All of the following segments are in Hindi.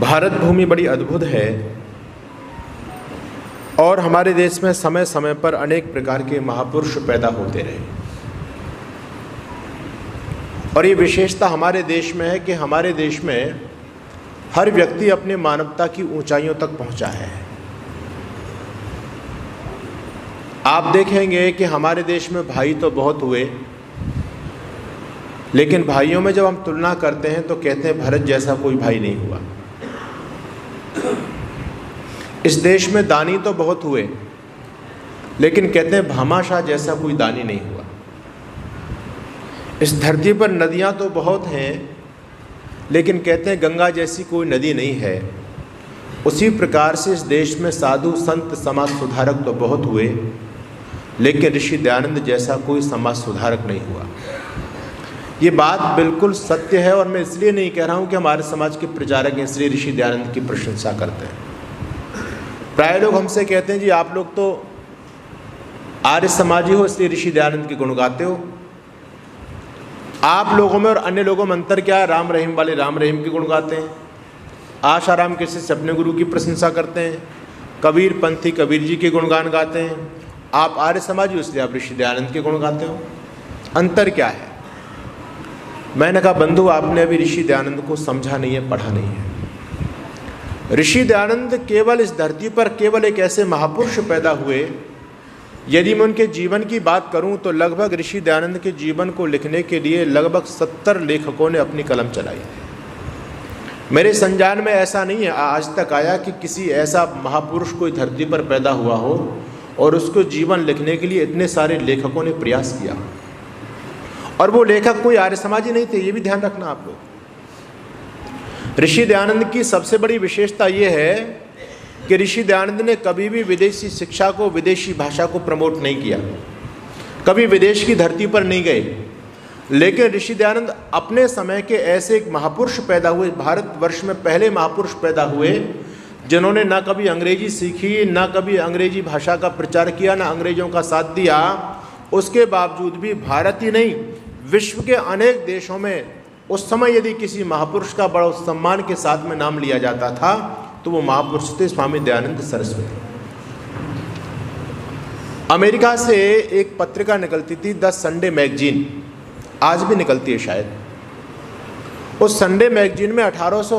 भारत भूमि बड़ी अद्भुत है और हमारे देश में समय समय पर अनेक प्रकार के महापुरुष पैदा होते रहे। और ये विशेषता हमारे देश में है कि हमारे देश में हर व्यक्ति अपनी मानवता की ऊंचाइयों तक पहुंचा है। आप देखेंगे कि हमारे देश में भाई तो बहुत हुए, लेकिन भाइयों में जब हम तुलना करते हैं तो कहते हैं भरत जैसा कोई भाई नहीं हुआ। इस देश में दानी तो बहुत हुए, लेकिन कहते हैं भामाशाह जैसा कोई दानी नहीं हुआ। इस धरती पर नदियां तो बहुत हैं, लेकिन कहते हैं गंगा जैसी कोई नदी नहीं है। उसी प्रकार से इस देश में साधु संत समाज सुधारक तो बहुत हुए, लेकिन ऋषि दयानंद जैसा कोई समाज सुधारक नहीं हुआ। ये बात बिल्कुल सत्य है और मैं इसलिए नहीं कह रहा हूँ कि हमारे समाज के प्रचारक हैं इसलिए ऋषि दयानंद की प्रशंसा करते हैं। प्राय लोग हमसे कहते हैं जी आप लोग तो आर्य समाजी हो इसलिए ऋषि दयानंद के गुण गाते हो। आप लोगों में और अन्य लोगों में अंतर क्या है? राम रहीम वाले राम रहीम के गुण गाते हैं, आशाराम किसी से अपने गुरु की प्रशंसा करते हैं, कबीर पंथी कबीर जी के गुणगान गाते हैं। आप आर्य समाजी इसलिए आप ऋषि दयानंद के गुण गाते हो। अंतर क्या है? मैंने कहा बंधु आपने अभी ऋषि दयानंद को समझा नहीं है, पढ़ा नहीं है। ऋषि दयानंद केवल इस धरती पर केवल एक ऐसे महापुरुष पैदा हुए, यदि मैं उनके जीवन की बात करूं तो लगभग ऋषि दयानंद के जीवन को लिखने के लिए लगभग 70 लेखकों ने अपनी कलम चलाई। मेरे संज्ञान में ऐसा नहीं है आज तक आया कि किसी ऐसा महापुरुष कोई धरती पर पैदा हुआ हो और उसको जीवन लिखने के लिए इतने सारे लेखकों ने प्रयास किया। और वो लेखक कोई आर्य समाजी नहीं थे, ये भी ध्यान रखना आप लोग। ऋषि दयानंद की सबसे बड़ी विशेषता ये है कि ऋषि दयानंद ने कभी भी विदेशी शिक्षा को, विदेशी भाषा को प्रमोट नहीं किया, कभी विदेश की धरती पर नहीं गए। लेकिन ऋषि दयानंद अपने समय के ऐसे एक महापुरुष पैदा हुए, भारतवर्ष में पहले महापुरुष पैदा हुए जिन्होंने ना कभी अंग्रेजी सीखी, ना कभी अंग्रेजी भाषा का प्रचार किया, ना अंग्रेजों का साथ दिया। उसके बावजूद भी भारत ही नहीं विश्व के अनेक देशों में उस समय यदि किसी महापुरुष का बड़ा सम्मान के साथ में नाम लिया जाता था तो वो महापुरुष थे स्वामी दयानंद सरस्वती। अमेरिका से एक पत्रिका निकलती थी द संडे मैगजीन, आज भी निकलती है शायद। उस संडे मैगजीन में 18वीं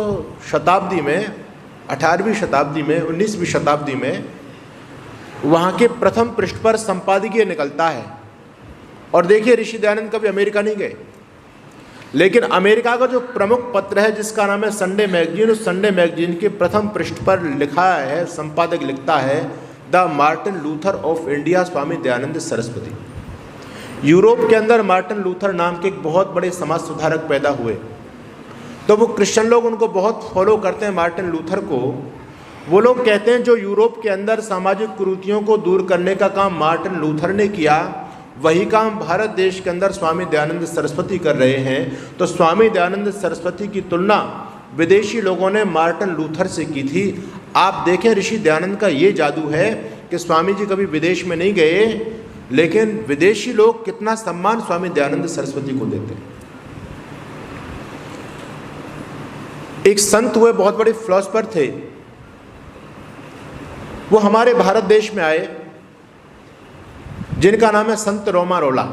शताब्दी में 19वीं शताब्दी में वहाँ के प्रथम पृष्ठ पर संपादकीय निकलता है। और देखिए ऋषि दयानंद कभी अमेरिका नहीं गए, लेकिन अमेरिका का जो प्रमुख पत्र है जिसका नाम है संडे मैगजीन, उस संडे मैगजीन के प्रथम पृष्ठ पर लिखा है, संपादक लिखता है the Martin Luther of India Swami Dayanand Saraswati. Europe के अंदर मार्टिन लूथर नाम के एक बहुत बड़े समाज सुधारक पैदा हुए, तो वो क्रिश्चियन लोग उनको बहुत फॉलो करते हैं मार्टिन लूथर को। वो लोग कहते हैं जो यूरोप के अंदर सामाजिक कुरीतियों को दूर करने का काम मार्टिन लूथर ने किया, वही काम भारत देश के अंदर स्वामी दयानंद सरस्वती कर रहे हैं। तो स्वामी दयानंद सरस्वती की तुलना विदेशी लोगों ने मार्टिन लूथर से की थी। आप देखें ऋषि दयानंद का ये जादू है कि स्वामी जी कभी विदेश में नहीं गए, लेकिन विदेशी लोग कितना सम्मान स्वामी दयानंद सरस्वती को देते हैं। एक संत हुए, बहुत बड़े फिलोसफर थे, वो हमारे भारत देश में आए, जिनका नाम है संत रोमा रोला।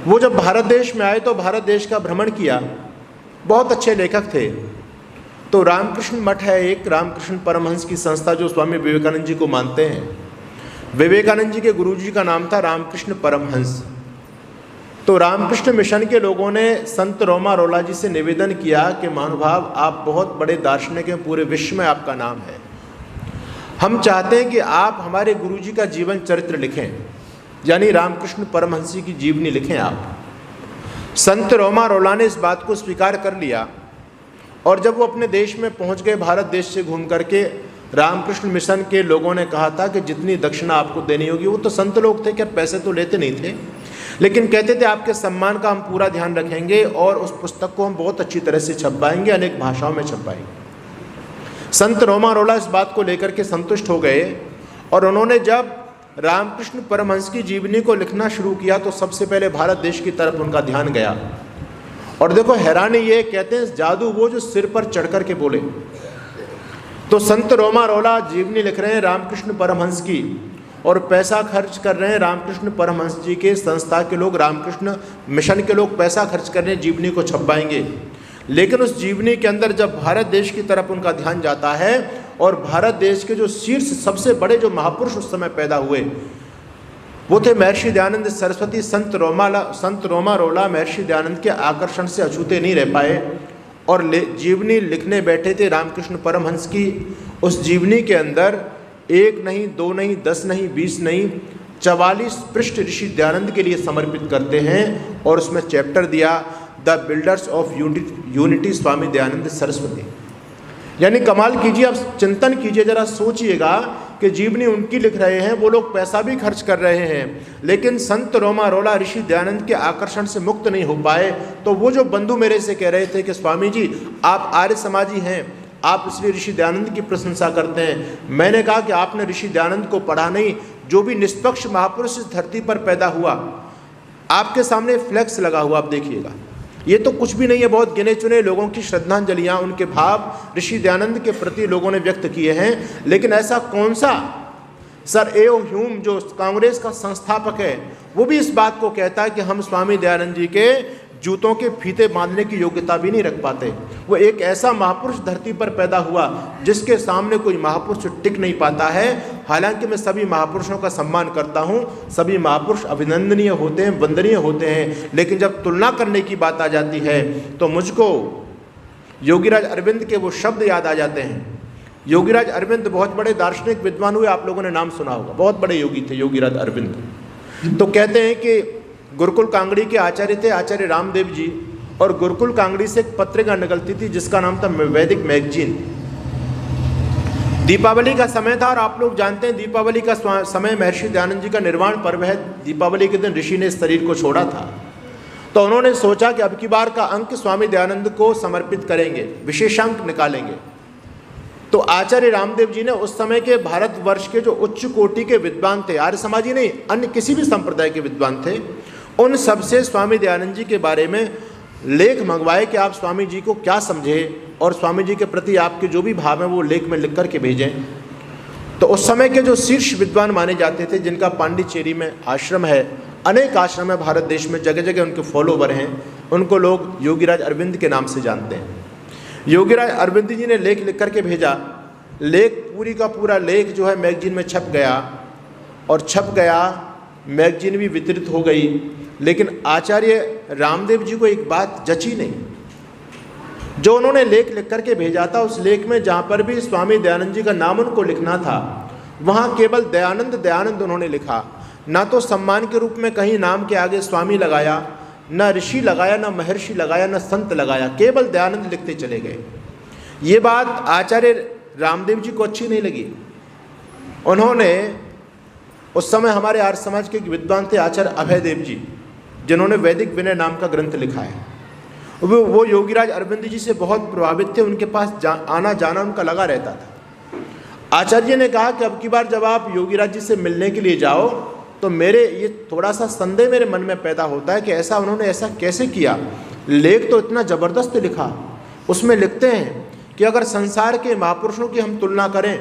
वो जब भारत देश में आए तो भारत देश का भ्रमण किया, बहुत अच्छे लेखक थे। तो रामकृष्ण मठ है एक, रामकृष्ण परमहंस की संस्था जो स्वामी विवेकानंद जी को मानते हैं। विवेकानंद जी के गुरुजी का नाम था रामकृष्ण परमहंस। तो रामकृष्ण मिशन के लोगों ने संत रोमा रोला जी से निवेदन किया कि महानुभाव आप बहुत बड़े दार्शनिक हैं, पूरे विश्व में आपका नाम है, हम चाहते हैं कि आप हमारे गुरुजी का जीवन चरित्र लिखें, यानी रामकृष्ण परमहंसी की जीवनी लिखें आप। संत रोमा रोला ने इस बात को स्वीकार कर लिया और जब वो अपने देश में पहुंच गए, भारत देश से घूम करके, रामकृष्ण मिशन के लोगों ने कहा था कि जितनी दक्षिणा आपको देनी होगी, वो तो संत लोग थे, क्या पैसे तो लेते नहीं थे, लेकिन कहते थे आपके सम्मान का हम पूरा ध्यान रखेंगे और उस पुस्तक को हम बहुत अच्छी तरह से छपवाएंगे, अनेक भाषाओं में छपवाएंगे। संत रोमा रोला इस बात को लेकर के संतुष्ट हो गए और उन्होंने जब रामकृष्ण परमहंस की जीवनी को लिखना शुरू किया तो सबसे पहले भारत देश की तरफ उनका ध्यान गया और देखो हैरानी ये, कहते हैं जादू वो जो सिर पर चढ़ कर के बोले। तो संत रोमा रोला जीवनी लिख रहे हैं रामकृष्ण परमहंस की, और पैसा खर्च कर रहे हैं रामकृष्ण परमहंस जी के संस्था के लोग, रामकृष्ण मिशन के लोग पैसा खर्च कर रहे हैं, जीवनी को छपवाएंगे। लेकिन उस जीवनी के अंदर जब भारत देश की तरफ उनका ध्यान जाता है, और भारत देश के जो शीर्ष सबसे बड़े जो महापुरुष उस समय पैदा हुए वो थे महर्षि दयानंद सरस्वती। संत रोमा रोला महर्षि दयानंद के आकर्षण से अछूते नहीं रह पाए और जीवनी लिखने बैठे थे रामकृष्ण परमहंस की। उस जीवनी के अंदर 1 नहीं, 2 नहीं, 10 नहीं, 20 नहीं, 44 पृष्ठ ऋषि दयानंद के लिए समर्पित करते हैं। और उसमें चैप्टर दिया the builders of unity Swami Dayanand Saraswati. यानी कमाल कीजिए, आप चिंतन कीजिए, जरा सोचिएगा कि जीवनी उनकी लिख रहे हैं, वो लोग पैसा भी खर्च कर रहे हैं, लेकिन संत रोमा रोला ऋषि दयानंद के आकर्षण से मुक्त नहीं हो पाए। तो वो जो बंधु मेरे से कह रहे थे कि स्वामी जी आप आर्य समाजी हैं, आप इसलिए ऋषि दयानंद की प्रशंसा करते हैं। मैंने कहा कि आपने ऋषि दयानंद को पढ़ा नहीं, जो भी निष्पक्ष महापुरुष इस धरती पर पैदा हुआ, आपके सामने फ्लैक्स लगा हुआ, आप देखिएगा, ये तो कुछ भी नहीं है। बहुत गिने चुने लोगों की श्रद्धांजलियाँ, उनके भाव ऋषि दयानंद के प्रति लोगों ने व्यक्त किए हैं। लेकिन ऐसा कौन सा सर ए.ओ. ह्यूम जो कांग्रेस का संस्थापक है, वो भी इस बात को कहता है कि हम स्वामी दयानंद जी के जूतों के फीते बांधने की योग्यता भी नहीं रख पाते। वो एक ऐसा महापुरुष धरती पर पैदा हुआ जिसके सामने कोई महापुरुष टिक नहीं पाता है। हालांकि मैं सभी महापुरुषों का सम्मान करता हूँ, सभी महापुरुष अभिनंदनीय होते हैं, वंदनीय होते हैं, लेकिन जब तुलना करने की बात आ जाती है तो मुझको योगीराज अरविंद के वो शब्द याद आ जाते हैं। योगीराज अरविंद बहुत बड़े दार्शनिक विद्वान हुए, आप लोगों ने नाम सुना होगा, बहुत बड़े योगी थे योगीराज अरविंद। तो कहते हैं कि गुरुकुल कांगड़ी के आचार्य थे आचार्य रामदेव जी, और गुरुकुल कांगड़ी से एक पत्रिका निकलती थी जिसका नाम था वैदिक मैगजीन। दीपावली का समय था और आप लोग जानते हैं दीपावली का समय महर्षि दयानंद जी का निर्वाण पर्व है। दीपावली के दिन ऋषि ने इस शरीर को छोड़ा था, तो उन्होंने सोचा कि अब की बार का अंक स्वामी दयानंद को समर्पित करेंगे, विशेषांक निकालेंगे। तो आचार्य रामदेव जी ने उस समय के भारतवर्ष के जो उच्च कोटि के विद्वान थे, आर्य समाजी नहीं, अन्य किसी भी संप्रदाय के विद्वान थे, उन सब से स्वामी दयानंद जी के बारे में लेख मंगवाए कि आप स्वामी जी को क्या समझे और स्वामी जी के प्रति आपके जो भी भाव हैं वो लेख में लिख कर के भेजें। तो उस समय के जो शीर्ष विद्वान माने जाते थे, जिनका पांडिचेरी में आश्रम है, अनेक आश्रम है भारत देश में, जगह जगह उनके फॉलोवर हैं, उनको लोग योगीराज अरविंद के नाम से जानते हैं। योगीराज अरविंद जी ने लेख लिख करके भेजा। लेख पूरी का पूरा लेख जो है मैगजीन में छप गया, और छप गया, मैगजीन भी वितरित हो गई। लेकिन आचार्य रामदेव जी को एक बात जची नहीं। जो उन्होंने लेख लिख करके भेजा था, उस लेख में जहाँ पर भी स्वामी दयानंद जी का नाम उनको लिखना था, वहाँ केवल दयानंद दयानंद उन्होंने लिखा। ना तो सम्मान के रूप में कहीं नाम के आगे स्वामी लगाया, न ऋषि लगाया, न महर्षि लगाया, न संत लगाया, केवल दयानंद लिखते चले गए। ये बात आचार्य रामदेव जी को अच्छी नहीं लगी। उन्होंने उस समय हमारे आर्य समाज के विद्वान थे आचार्य अभयदेव जी, जिन्होंने वैदिक विनय नाम का ग्रंथ लिखा है। वो योगीराज अरविंद जी से बहुत प्रभावित थे, उनके पास आना जाना उनका लगा रहता था। आचार्य ने कहा कि अब की बार जब आप योगीराज जी से मिलने के लिए जाओ तो मेरे ये थोड़ा सा संदेह मेरे मन में पैदा होता है कि ऐसा उन्होंने ऐसा कैसे किया। लेख तो इतना ज़बरदस्त लिखा, उसमें लिखते हैं कि अगर संसार के महापुरुषों की हम तुलना करें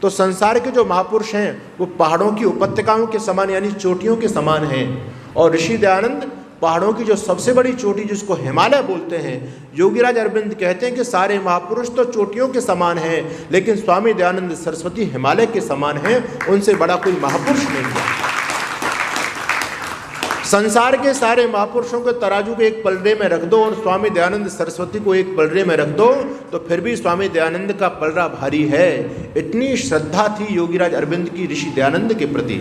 तो संसार के जो महापुरुष हैं वो पहाड़ों की उपत्यकाओं के समान यानी चोटियों के समान हैं, और ऋषि दयानंद पहाड़ों की जो सबसे बड़ी चोटी जिसको हिमालय बोलते हैं। योगीराज अरविंद कहते हैं कि सारे महापुरुष तो चोटियों के समान हैं, लेकिन स्वामी दयानंद सरस्वती हिमालय के समान हैं, उनसे बड़ा कोई महापुरुष नहीं है। संसार के सारे महापुरुषों के तराजू को एक पलड़े में रख दो और स्वामी दयानंद सरस्वती को एक पलड़े में रख दो तो फिर भी स्वामी दयानंद का पलड़ा भारी है। इतनी श्रद्धा थी योगीराज अरविंद की ऋषि दयानंद के प्रति।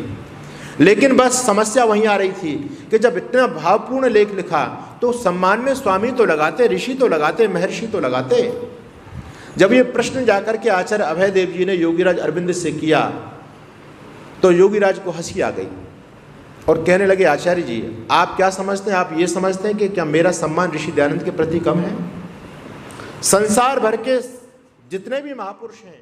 लेकिन बस समस्या वहीं आ रही थी कि जब इतना भावपूर्ण लेख लिखा तो सम्मान में स्वामी तो लगाते, ऋषि तो लगाते, महर्षि तो लगाते। जब ये प्रश्न जाकर के आचार्य अभयदेव जी ने योगीराज अरविंद से किया तो योगीराज को हंसी आ गई और कहने लगे, आचार्य जी आप क्या समझते हैं, आप ये समझते हैं कि क्या मेरा सम्मान ऋषि दयानंद के प्रति कम है? संसार भर के जितने भी महापुरुष हैं